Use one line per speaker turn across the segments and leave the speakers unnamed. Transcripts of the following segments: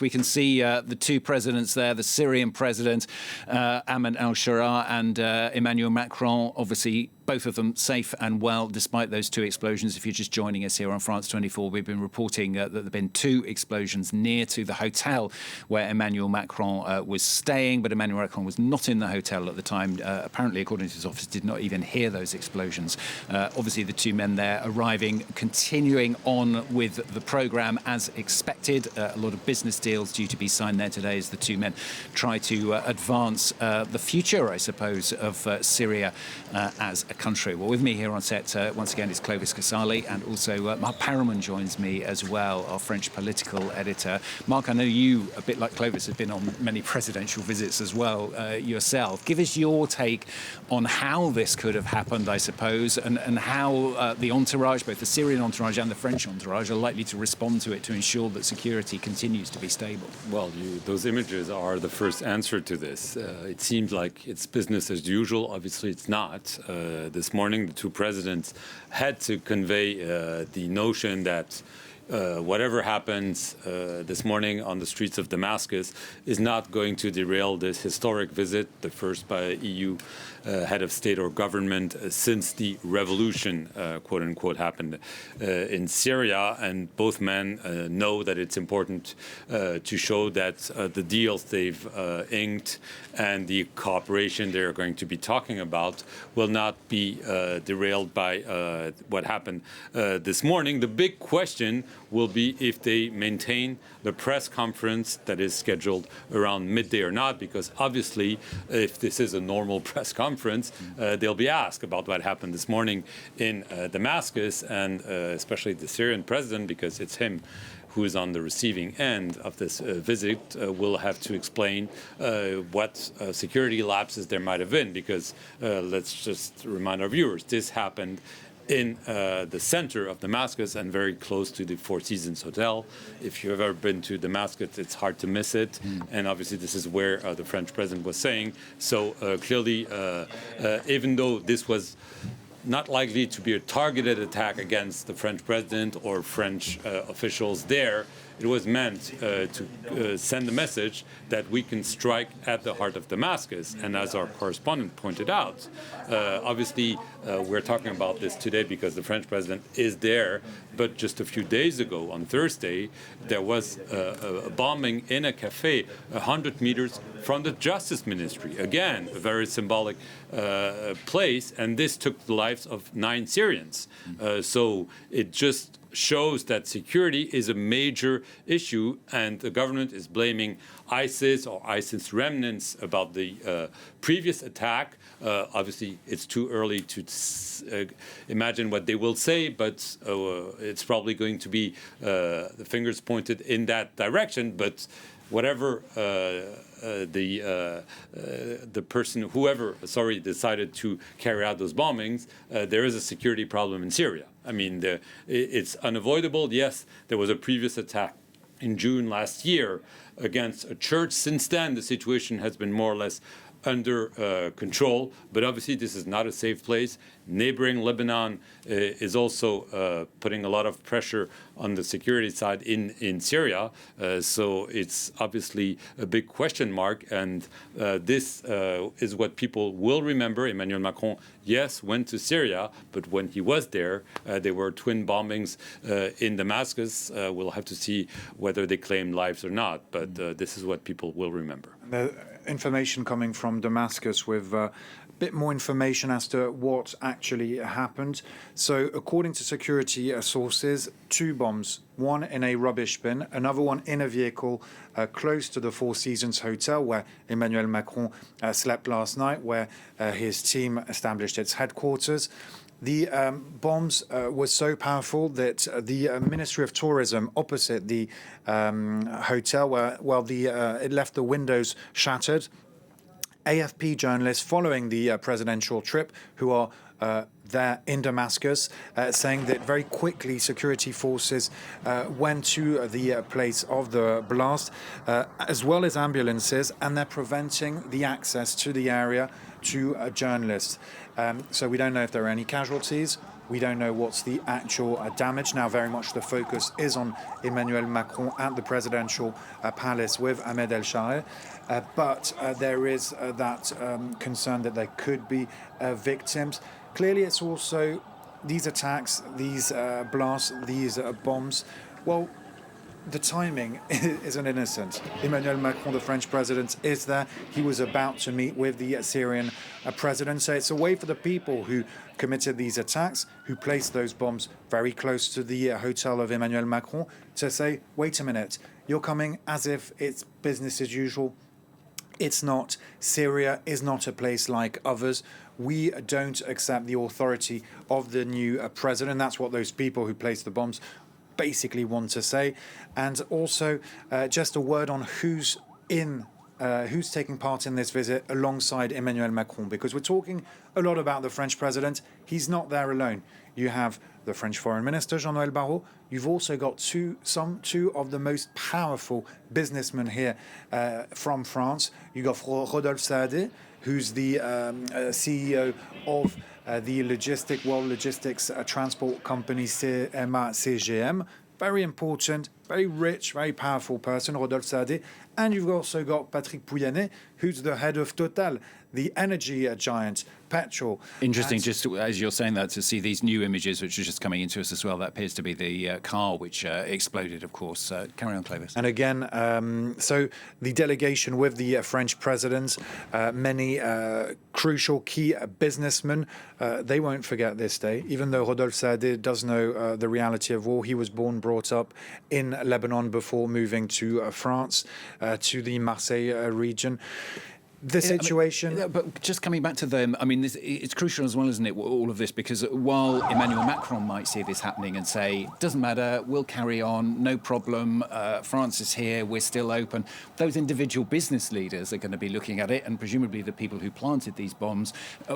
We can see the two presidents there, the Syrian president, Ahmed al-Sharaa, and Emmanuel Macron, obviously both of them safe and well despite those two explosions. If you're just joining us here on France 24, we've been reporting that there have been two explosions near to the hotel where Emmanuel Macron was staying, but Emmanuel Macron was not in the hotel at the time. Apparently, according to his office, did not even hear those explosions. Obviously, the two men there arriving, continuing on with the programme as expected. A lot of business deals due to be signed there today as the two men try to advance the future, I suppose, of Syria as a country. Well, with me here on set, once again, is Clovis Casali, and also Marc Perelman joins me as well, our French political editor. Marc, I know you, a bit like Clovis, have been on many presidential visits as well yourself. Give us your take on how this could have happened, I suppose, and how the entourage, both the Syrian entourage and the French entourage, are likely to respond to it to ensure that security continues to be stable.
Well, those images are the first answer to this. It seems like it's business as usual. Obviously, it's not. This morning, the two presidents had to convey the notion that whatever happens this morning on the streets of Damascus is not going to derail this historic visit, the first by EU head of state or government since the revolution, quote unquote, happened in Syria. And both men know that it's important to show that the deals they've inked and the cooperation they're going to be talking about will not be derailed by what happened this morning. The big question will be if they maintain the press conference that is scheduled around midday or not, because obviously if this is a normal press conference, they'll be asked about what happened this morning in Damascus, and especially the Syrian president, because it's him who is on the receiving end of this visit, will have to explain what security lapses there might have been, because let's just remind our viewers, this happened in the center of Damascus and very close to the Four Seasons Hotel. If you've ever been to Damascus, it's hard to miss it. And obviously, this is where the French president was saying. So clearly, even though this was not likely to be a targeted attack against the French president or French officials there, it was meant to send a message that we can strike at the heart of Damascus. And as our correspondent pointed out, obviously we're talking about this today because the French president is there, but just a few days ago, on Thursday, there was a bombing in a cafe 100 meters from the Justice Ministry. Again, a very symbolic place, and this took the lives of 9 Syrians. So it just shows that security is a major issue, and the government is blaming ISIS or ISIS remnants about the previous attack. Obviously, it's too early to imagine what they will say, but it's probably going to be the fingers pointed in that direction. But whatever the person, whoever, decided to carry out those bombings, there is a security problem in Syria. I mean, it's unavoidable. Yes, there was a previous attack in June last year against a church. Since then, the situation has been more or less under control, but obviously this is not a safe place. Neighboring Lebanon is also putting a lot of pressure on the security side in Syria, so it's obviously a big question mark, and this is what people will remember. Emmanuel Macron, yes, went to Syria, but when he was there, there were twin bombings in Damascus. We'll have to see whether they claim lives or not, but this is what people will remember.
The information coming from Damascus with a bit more information as to what actually happened. So according to security sources, 2 bombs, one in a rubbish bin, another one in a vehicle close to the Four Seasons Hotel where Emmanuel Macron slept last night, where his team established its headquarters. The bombs were so powerful that the Ministry of Tourism opposite the hotel, it left the windows shattered. AFP journalists following the presidential trip, who are there in Damascus, saying that very quickly security forces went to the place of the blast, as well as ambulances, and they're preventing the access to the area to journalists. So we don't know if there are any casualties We don't know what's the actual damage. Now, very much the focus is on Emmanuel Macron at the presidential palace with Ahmed al-Sharaa. But there is that concern that there could be victims. Clearly, it's also these attacks, these blasts, these bombs. Well, the timing isn't innocent. Emmanuel Macron, the French president, is there. He was about to meet with the Syrian president. So it's a way for the people who committed these attacks, who placed those bombs very close to the hotel of Emmanuel Macron, to say, wait a minute, you're coming as if it's business as usual. It's not. Syria is not a place like others. We don't accept the authority of the new president. That's what those people who placed the bombs basically want to say. And also just a word on who's taking part in this visit alongside Emmanuel Macron, because we're talking a lot about the French president. He's not there alone. You have the French foreign minister, Jean-Noël Barrot. You've also got two of the most powerful businessmen here from France. You got Rodolphe Saadé, who's the CEO of the world logistics transport company CGM. Very important, very rich, very powerful person, Rodolphe Saadé. And you've also got Patrick Pouyanné, who's the head of Total, the energy giant, petrol.
Interesting, just as you're saying that, to see these new images, which are just coming into us as well. That appears to be the car which exploded, of course. Carry on, Clovis.
And again, so the delegation with the French president, many crucial key businessmen, they won't forget this day. Even though Rodolphe Saadé does know the reality of war, he was born, brought up in Lebanon before moving to France, to the Marseille region. The situation...
but just coming back to them, I mean, it's crucial as well, isn't it, all of this, because while Emmanuel Macron might see this happening and say, doesn't matter, we'll carry on, no problem, France is here, we're still open, those individual business leaders are going to be looking at it, and presumably the people who planted these bombs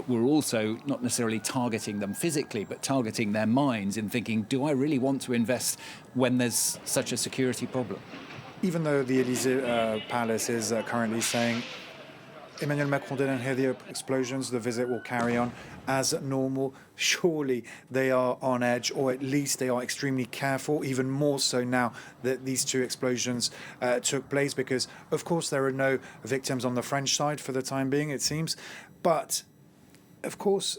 were also not necessarily targeting them physically, but targeting their minds in thinking, do I really want to invest when there's such a security problem?
Even though the Élysée Palace is currently saying Emmanuel Macron didn't hear the explosions, the visit will carry on as normal, surely they are on edge, or at least they are extremely careful, even more so now that these two explosions took place, because of course there are no victims on the French side for the time being, it seems. But of course,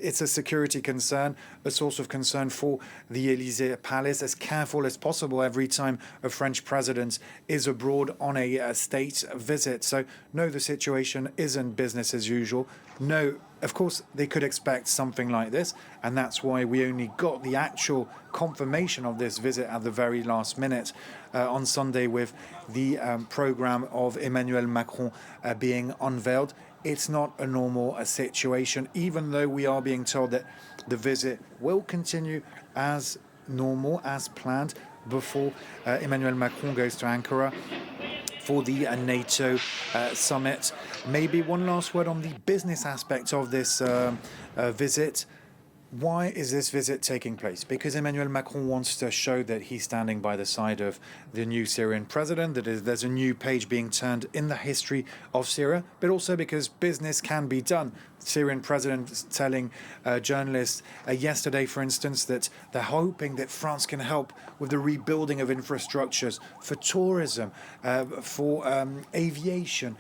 it's a security concern, a source of concern for the Élysée Palace, as careful as possible every time a French president is abroad on a state visit. So, no, the situation isn't business as usual. No, of course, they could expect something like this, and that's why we only got the actual confirmation of this visit at the very last minute on Sunday with the program of Emmanuel Macron being unveiled. It's not a normal situation, even though we are being told that the visit will continue as normal, as planned, before Emmanuel Macron goes to Ankara for the NATO summit. Maybe one last word on the business aspect of this visit. Why is this visit taking place? Because Emmanuel Macron wants to show that he's standing by the side of the new Syrian president, that there's a new page being turned in the history of Syria, but also because business can be done. Syrian president telling journalists yesterday, for instance, that they're hoping that France can help with the rebuilding of infrastructures for tourism, for aviation,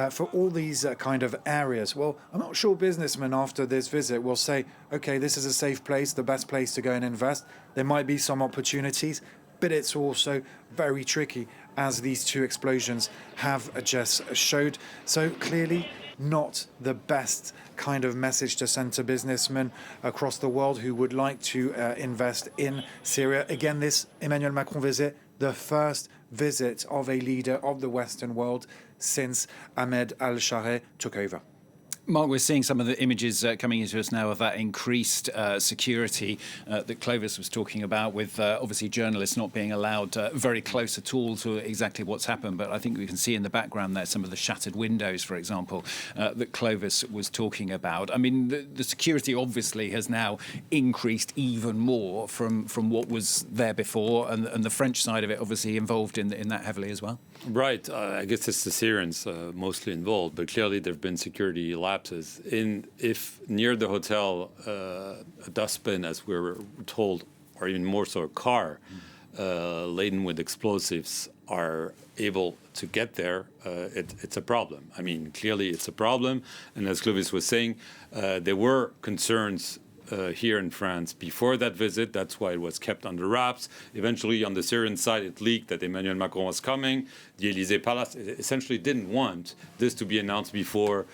for all these kind of areas. Well, I'm not sure businessmen after this visit will say, okay, this is a safe place, the best place to go and invest. There might be some opportunities, but it's also very tricky, as these two explosions have just showed. So clearly not the best kind of message to send to businessmen across the world who would like to invest in Syria. Again, this Emmanuel Macron visit, the first visit of a leader of the Western world since Ahmed al-Sharaa took over.
Marc, we're seeing some of the images coming into us now of that increased security that Clovis was talking about, with obviously journalists not being allowed very close at all to exactly what's happened. But I think we can see in the background there some of the shattered windows, for example, that Clovis was talking about. I mean, the security obviously has now increased even more from what was there before, and the French side of it obviously involved in that heavily as well.
Right. I guess it's the Syrians mostly involved, but clearly there have been security lapses collapses, if near the hotel a dustbin, as we were told, or even more so a car laden with explosives are able to get there, it's a problem. I mean, clearly it's a problem. And as Clovis was saying, there were concerns here in France before that visit. That's why it was kept under wraps. Eventually, on the Syrian side, it leaked that Emmanuel Macron was coming. The Élysée Palace essentially didn't want this to be announced before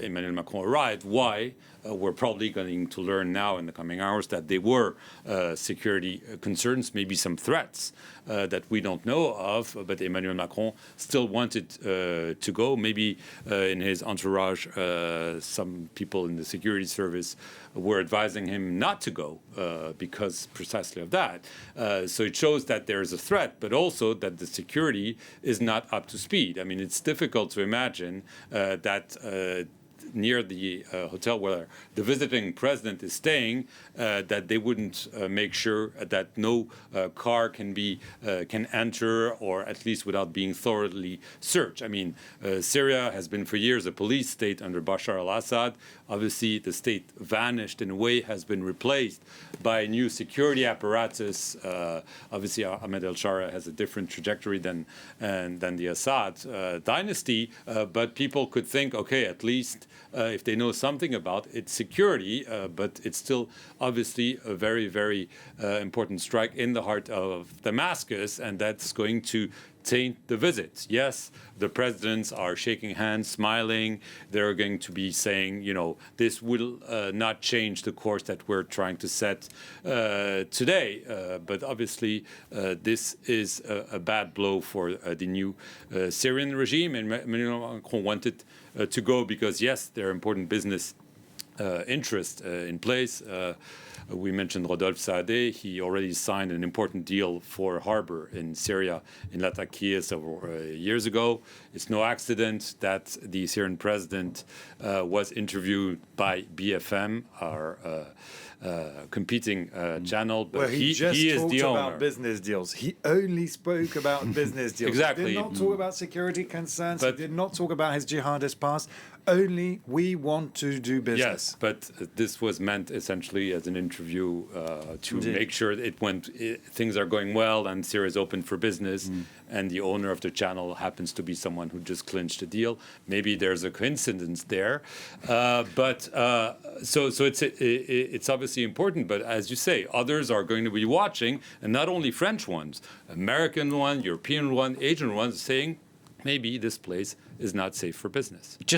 Emmanuel Macron arrived. Why? We're probably going to learn now in the coming hours that there were security concerns, maybe some threats that we don't know of, but Emmanuel Macron still wanted to go. Maybe in his entourage, some people in the security service were advising him not to go because precisely of that. So it shows that there is a threat, but also that the security is not up to speed. I mean, it's difficult to imagine that near the hotel where the visiting president is staying, that they wouldn't make sure that no car can enter, or at least without being thoroughly searched. I mean, Syria has been for years a police state under Bashar al-Assad. Obviously, the state vanished in a way, has been replaced by a new security apparatus. Obviously, Ahmed al-Sharaa has a different trajectory than the Assad dynasty, but people could think, okay, at least if they know something about its security, but it's still obviously a very, very important strike in the heart of Damascus, and that's going to taint the visits. Yes, the presidents are shaking hands, smiling. They're going to be saying, you know, this will not change the course that we're trying to set today. But obviously, this is a bad blow for the new Syrian regime. And Emmanuel Macron wanted to go because, yes, there are important business interests in place. We mentioned Rodolphe Saadé. He already signed an important deal for a harbor in Syria, in Latakia, several years ago. It's no accident that the Syrian president was interviewed by BFM, our competing channel. But
well, he just
is
talked
the
about
owner.
business deals. He only spoke about business deals.
Exactly.
He did not talk about security concerns.
But
he did not talk about his jihadist past. Only we want to do business.
Yes, but this was meant essentially as an interview to make sure things are going well and Syria is open for business, and the owner of the channel happens to be someone who just clinched a deal. Maybe there's a coincidence there, but so it's obviously important. But as you say, others are going to be watching, and not only French ones, American one, European one, Asian ones, saying maybe this place is not safe for business.